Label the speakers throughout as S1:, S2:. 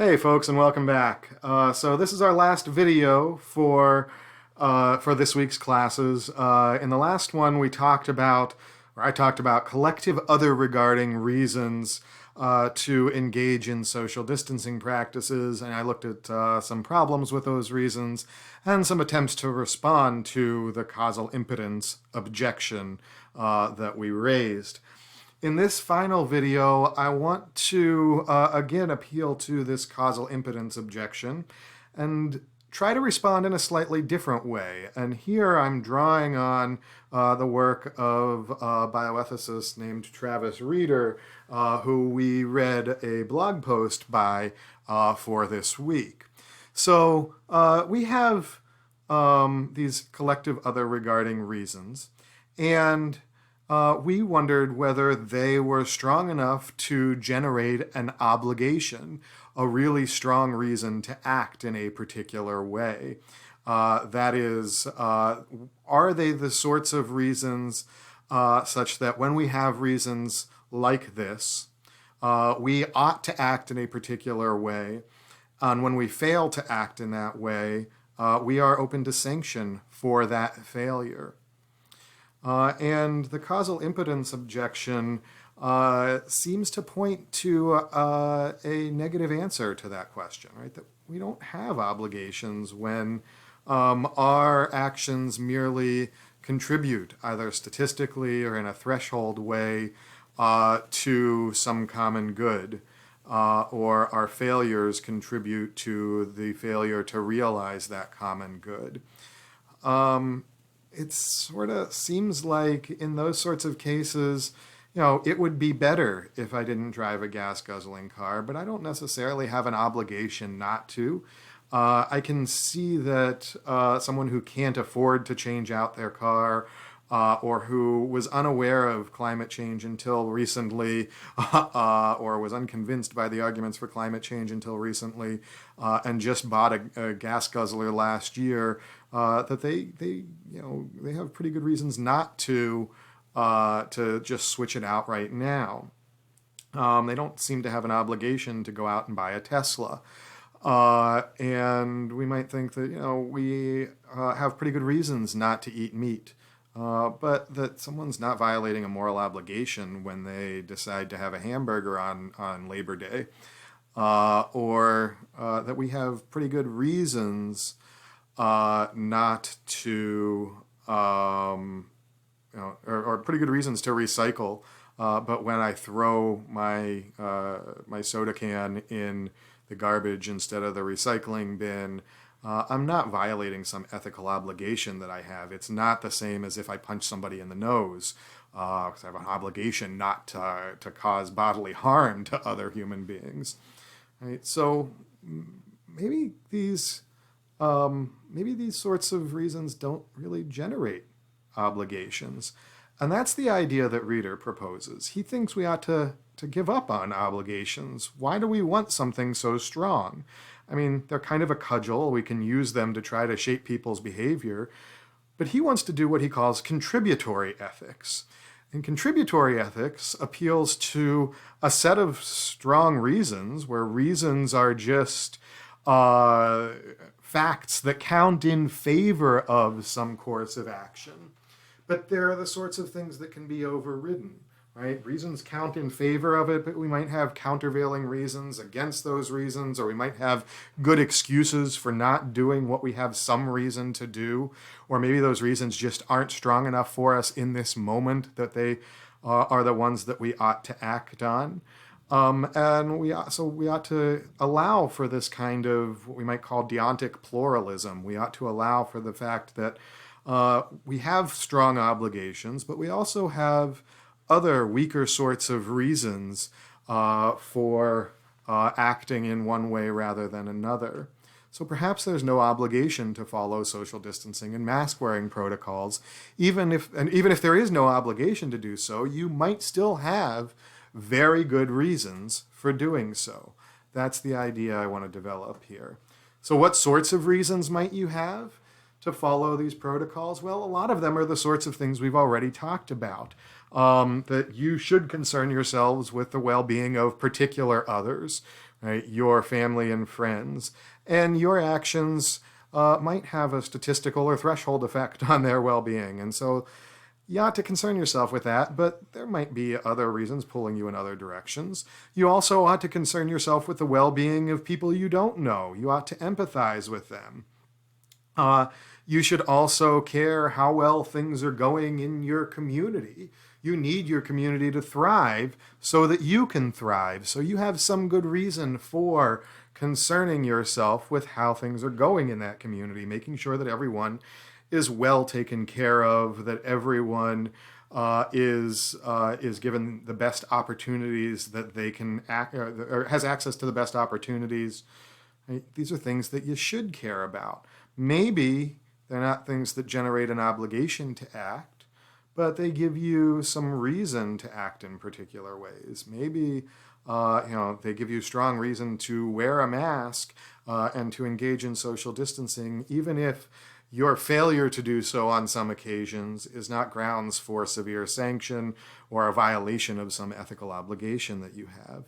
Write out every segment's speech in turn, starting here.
S1: Hey folks, and welcome back. So this is our last video for this week's classes. In the last one, I talked about collective other regarding reasons to engage in social distancing practices, and I looked at some problems with those reasons and some attempts to respond to the causal impotence objection that we raised. In this final video, I want to again appeal to this causal impotence objection and try to respond in a slightly different way. And here I'm drawing on the work of a bioethicist named Travis Reeder, who we read a blog post by for this week. So we have these collective other regarding reasons, and we wondered whether they were strong enough to generate an obligation, a really strong reason to act in a particular way. That is, are they the sorts of reasons such that when we have reasons like this, we ought to act in a particular way, and when we fail to act in that way, we are open to sanction for that failure. And the causal impotence objection seems to point to a negative answer to that question, right? That we don't have obligations when our actions merely contribute, either statistically or in a threshold way, to some common good, or our failures contribute to the failure to realize that common good. It sort of seems like in those sorts of cases, it would be better if I didn't drive a gas-guzzling car, but I don't necessarily have an obligation not to. I can see that someone who can't afford to change out their car or who was unaware of climate change until recently or was unconvinced by the arguments for climate change until recently and just bought a gas guzzler last year, that they have pretty good reasons not to just switch it out right now. They don't seem to have an obligation to go out and buy a Tesla. And we might think that, we have pretty good reasons not to eat meat. But that someone's not violating a moral obligation when they decide to have a hamburger on Labor Day. Or that we have pretty good reasons not to, or pretty good reasons to recycle. But when I throw my soda can in the garbage instead of the recycling bin, I'm not violating some ethical obligation that I have. It's not the same as if I punch somebody in the nose, because I have an obligation not to cause bodily harm to other human beings. Right? So maybe these sorts of reasons don't really generate obligations. And that's the idea that Reeder proposes. He thinks we ought to give up on obligations. Why do we want something so strong? I mean, they're kind of a cudgel. We can use them to try to shape people's behavior. But he wants to do what he calls contributory ethics. And contributory ethics appeals to a set of strong reasons, where reasons are just facts that count in favor of some course of action. But they're the sorts of things that can be overridden. Right? Reasons count in favor of it, but we might have countervailing reasons against those reasons, or we might have good excuses for not doing what we have some reason to do, or maybe those reasons just aren't strong enough for us in this moment that they are the ones that we ought to act on. And we ought to allow for this kind of what we might call deontic pluralism. We ought to allow for the fact that we have strong obligations, but we also have other weaker sorts of reasons for acting in one way rather than another. So perhaps there's no obligation to follow social distancing and mask-wearing protocols. Even if there is no obligation to do so, you might still have very good reasons for doing so. That's the idea I want to develop here. So what sorts of reasons might you have to follow these protocols? Well, a lot of them are the sorts of things we've already talked about. That you should concern yourselves with the well-being of particular others, right? Your family and friends. And your actions might have a statistical or threshold effect on their well-being. And so you ought to concern yourself with that, but there might be other reasons pulling you in other directions. You also ought to concern yourself with the well-being of people you don't know. You ought to empathize with them. You should also care how well things are going in your community. You need your community to thrive so that you can thrive. So you have some good reason for concerning yourself with how things are going in that community, making sure that everyone is well taken care of, that everyone is given the best opportunities that they can or has access to the best opportunities. Right? These are things that you should care about. Maybe they're not things that generate an obligation to act, but they give you some reason to act in particular ways. Maybe they give you strong reason to wear a mask and to engage in social distancing, even if your failure to do so on some occasions is not grounds for severe sanction or a violation of some ethical obligation that you have.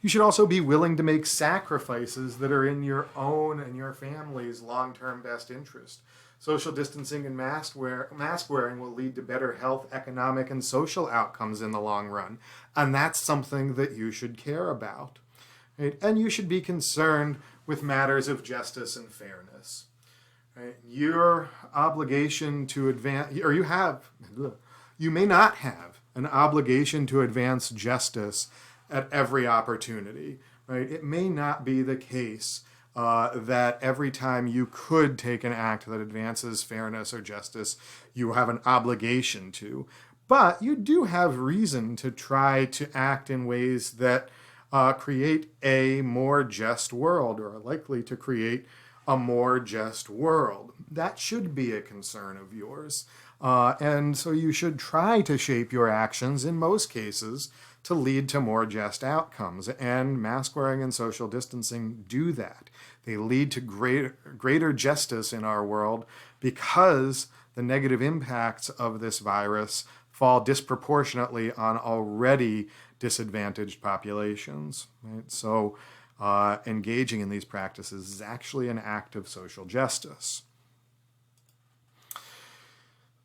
S1: You should also be willing to make sacrifices that are in your own and your family's long-term best interest. Social distancing and mask wearing will lead to better health, economic, and social outcomes in the long run. And that's something that you should care about. Right? And you should be concerned with matters of justice and fairness. Right? Your obligation to advance, or you may not have an obligation to advance justice at every opportunity. Right? It may not be the case that every time you could take an act that advances fairness or justice, you have an obligation to. But you do have reason to try to act in ways that create a more just world, or are likely to create a more just world. That should be a concern of yours. And so you should try to shape your actions, in most cases, to lead to more just outcomes. And mask wearing and social distancing do that. They lead to greater justice in our world because the negative impacts of this virus fall disproportionately on already disadvantaged populations. Right? So engaging in these practices is actually an act of social justice.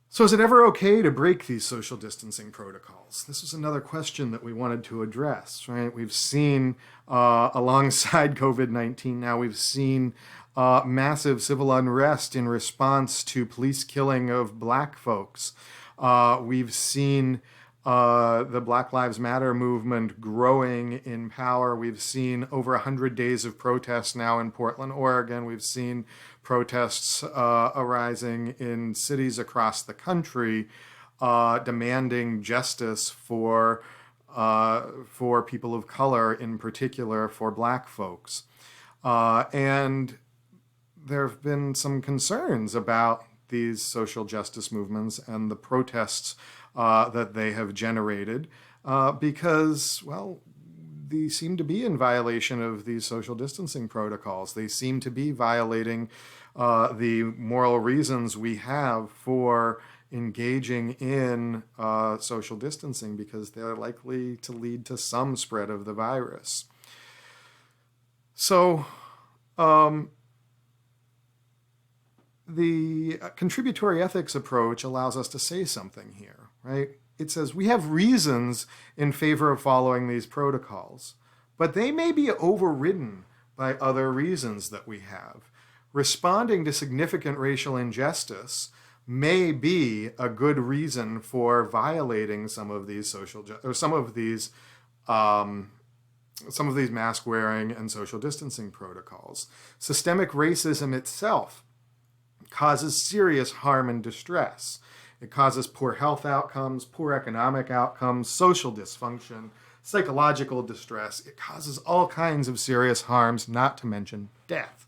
S1: So is it ever okay to break these social distancing protocols? This is another question that we wanted to address, right? We've seen, alongside COVID-19 now, we've seen massive civil unrest in response to police killing of black folks. We've seen the Black Lives Matter movement growing in power. We've seen over 100 days of protests now in Portland, Oregon. We've seen protests arising in cities across the country demanding justice for people of color, in particular for black folks. And there have been some concerns about these social justice movements and the protests that they have generated because, well, they seem to be in violation of these social distancing protocols. They seem to be violating the moral reasons we have for engaging in social distancing because they're likely to lead to some spread of the virus. So the contributory ethics approach allows us to say something here, right? It says we have reasons in favor of following these protocols, but they may be overridden by other reasons that we have. Responding to significant racial injustice may be a good reason for violating some of these some of these mask wearing and social distancing protocols. Systemic racism itself causes serious harm and distress. It causes poor health outcomes, poor economic outcomes, social dysfunction, psychological distress. It causes all kinds of serious harms, not to mention death.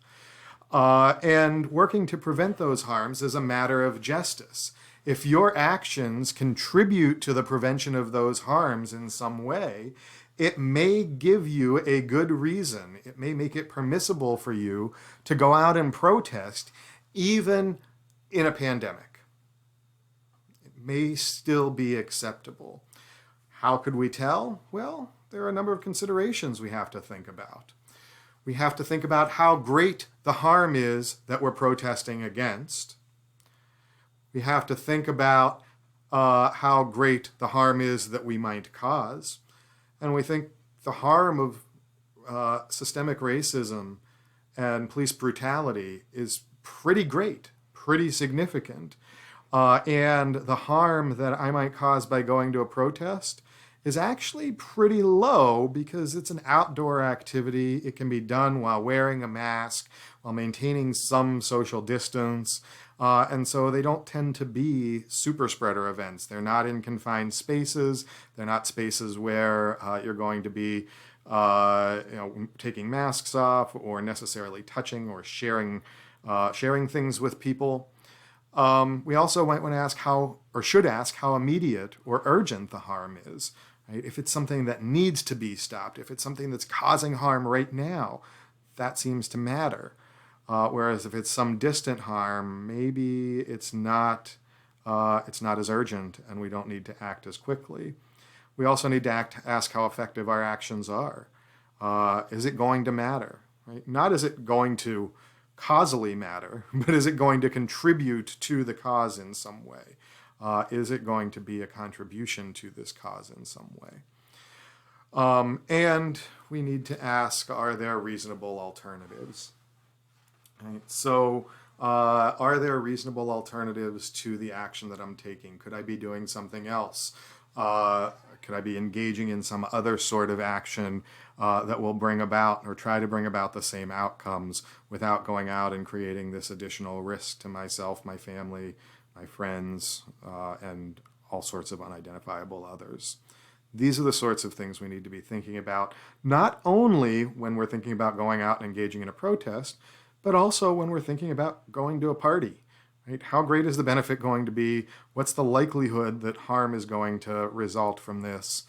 S1: And working to prevent those harms is a matter of justice. If your actions contribute to the prevention of those harms in some way, it may give you a good reason. It may make it permissible for you to go out and protest, even in a pandemic. May still be acceptable. How could we tell? Well, there are a number of considerations we have to think about. We have to think about how great the harm is that we're protesting against. We have to think about how great the harm is that we might cause. And we think the harm of systemic racism and police brutality is pretty great, pretty significant. And the harm that I might cause by going to a protest is actually pretty low because it's an outdoor activity. It can be done while wearing a mask, while maintaining some social distance. And so they don't tend to be super spreader events. They're not in confined spaces. They're not spaces where you're going to be taking masks off or necessarily touching or sharing things with people. We also might want to ask how, or should ask, how immediate or urgent the harm is. Right? If it's something that needs to be stopped, if it's something that's causing harm right now, that seems to matter. Whereas if it's some distant harm, maybe it's not as urgent and we don't need to act as quickly. We also need to ask how effective our actions are. Is it going to matter? Right? Not is it going to causally matter, but is it going to contribute to the cause in some way? Is it going to be a contribution to this cause in some way? And we need to ask, are there reasonable alternatives? Right? So, are there reasonable alternatives to the action that I'm taking? Could I be doing something else? Could I be engaging in some other sort of action that will bring about or try to bring about the same outcomes without going out and creating this additional risk to myself, my family, my friends, and all sorts of unidentifiable others? These are the sorts of things we need to be thinking about, not only when we're thinking about going out and engaging in a protest, but also when we're thinking about going to a party. Right? How great is the benefit going to be? What's the likelihood that harm is going to result from this?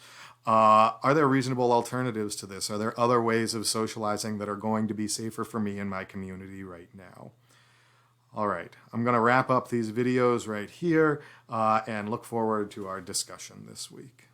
S1: Are there reasonable alternatives to this? Are there other ways of socializing that are going to be safer for me and my community right now? All right, I'm going to wrap up these videos right here and look forward to our discussion this week.